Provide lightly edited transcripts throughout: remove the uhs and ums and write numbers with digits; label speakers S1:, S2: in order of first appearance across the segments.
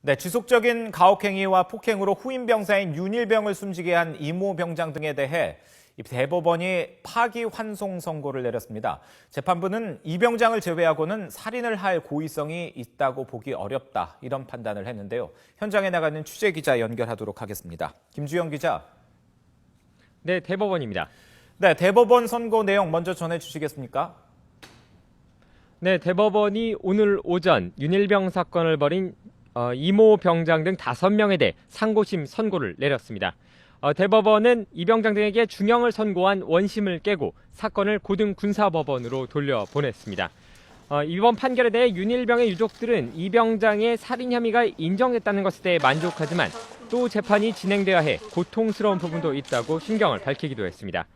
S1: 네, 지속적인 가혹행위와 폭행으로 후임 병사인 윤일병을 숨지게 한 이모 병장 등에 대해 대법원이 파기환송 선고를 내렸습니다. 재판부는 이 병장을 제외하고는 살인을 할 고의성이 있다고 보기 어렵다, 이런 판단을 했는데요. 현장에 나가는 취재기자 연결하도록 하겠습니다. 김주영 기자.
S2: 네, 대법원입니다.
S1: 네, 대법원 선고 내용 먼저 전해주시겠습니까?
S2: 네, 대법원이 오늘 오전 윤일병 사건을 벌인 이모 병장 등 5명에 대해 상고심 선고를 내렸습니다. 대법원은 이 병장 등에게 중형을 선고한 원심을 깨고 사건을 고등군사법원으로 돌려보냈습니다. 이번 판결에 대해 윤일병의 유족들은 이 병장의 살인 혐의가 인정됐다는 것에 대해 만족하지만 또 재판이 진행돼야 해 고통스러운 부분도 있다고 심경을 밝히기도 했습니다.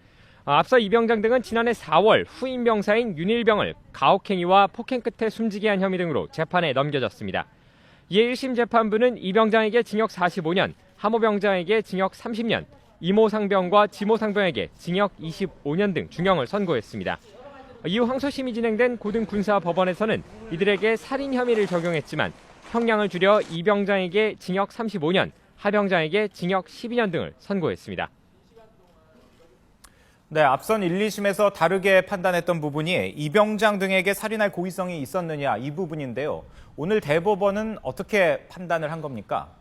S2: 앞서 이 병장 등은 지난해 4월 후임 병사인 윤일병을 가혹행위와 폭행 끝에 숨지게 한 혐의 등으로 재판에 넘겨졌습니다. 이에 1심 재판부는 이 병장에게 징역 45년, 하모 병장에게 징역 30년, 이모 상병과 지모 상병에게 징역 25년 등 중형을 선고했습니다. 이후 항소심이 진행된 고등군사법원에서는 이들에게 살인 혐의를 적용했지만 형량을 줄여 이 병장에게 징역 35년, 하 병장에게 징역 12년 등을 선고했습니다.
S1: 네, 앞선 1, 2심에서 다르게 판단했던 부분이 이 병장 등에게 살인할 고의성이 있었느냐, 이 부분인데요. 오늘 대법원은 어떻게 판단을 한 겁니까?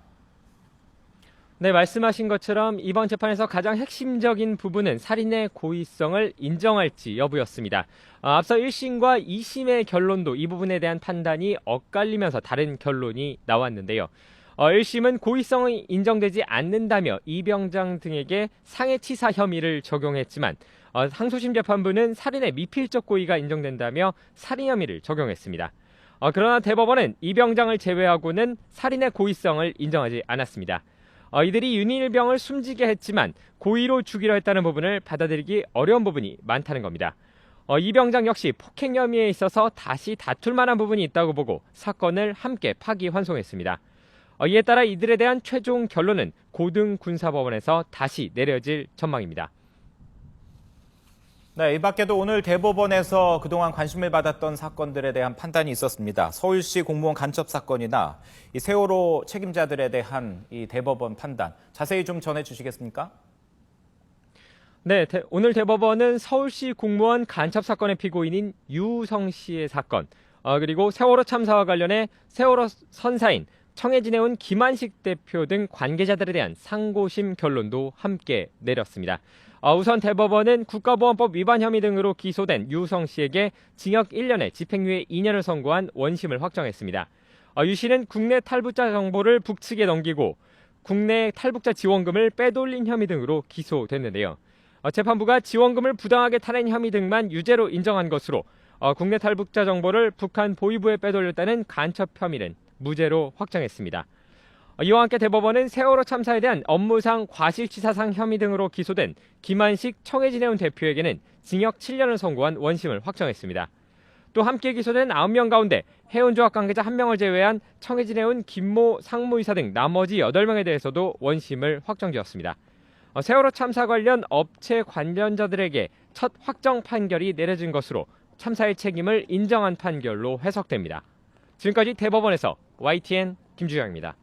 S2: 네, 말씀하신 것처럼 이번 재판에서 가장 핵심적인 부분은 살인의 고의성을 인정할지 여부였습니다. 앞서 1심과 2심의 결론도 이 부분에 대한 판단이 엇갈리면서 다른 결론이 나왔는데요. 1심은 고의성이 인정되지 않는다며 이 병장 등에게 상해치사 혐의를 적용했지만 항소심 재판부는 살인의 미필적 고의가 인정된다며 살인 혐의를 적용했습니다. 그러나 대법원은 이 병장을 제외하고는 살인의 고의성을 인정하지 않았습니다. 이들이 윤일병을 숨지게 했지만 고의로 죽이려 했다는 부분을 받아들이기 어려운 부분이 많다는 겁니다. 이 병장 역시 폭행 혐의에 있어서 다시 다툴 만한 부분이 있다고 보고 사건을 함께 파기환송했습니다. 이에 따라 이들에 대한 최종 결론은 고등군사법원에서 다시 내려질 전망입니다.
S1: 네, 이 밖에도 오늘 대법원에서 그동안 관심을 받았던 사건들에 대한 판단이 있었습니다. 서울시 공무원 간첩 사건이나 이 세월호 책임자들에 대한 이 대법원 판단, 자세히 좀 전해주시겠습니까?
S2: 네, 오늘 대법원은 서울시 공무원 간첩 사건의 피고인인 유우성 씨의 사건, 그리고 세월호 참사와 관련해 세월호 선사인 청해진에 온 김한식 대표 등 관계자들에 대한 상고심 결론도 함께 내렸습니다. 우선 대법원은 국가보안법 위반 혐의 등으로 기소된 유우성 씨에게 징역 1년에 집행유예 2년을 선고한 원심을 확정했습니다. 유 씨는 국내 탈북자 정보를 북측에 넘기고 국내 탈북자 지원금을 빼돌린 혐의 등으로 기소됐는데요. 재판부가 지원금을 부당하게 타낸 혐의 등만 유죄로 인정한 것으로 국내 탈북자 정보를 북한 보위부에 빼돌렸다는 간첩 혐의는 무죄로 확정했습니다. 이와 함께 대법원은 세월호 참사에 대한 업무상 과실치사상 혐의 등으로 기소된 김한식 청해진에 온 대표에게는 징역 7년을 선고한 원심을 확정했습니다. 또 함께 기소된 9명 가운데 해운조합 관계자 1명을 제외한 청해진에 온 김모 상무이사 등 나머지 8명에 대해서도 원심을 확정지었습니다. 세월호 참사 관련 업체 관련자들에게 첫 확정 판결이 내려진 것으로 참사의 책임을 인정한 판결로 해석됩니다. 지금까지 대법원에서 YTN 김주영입니다.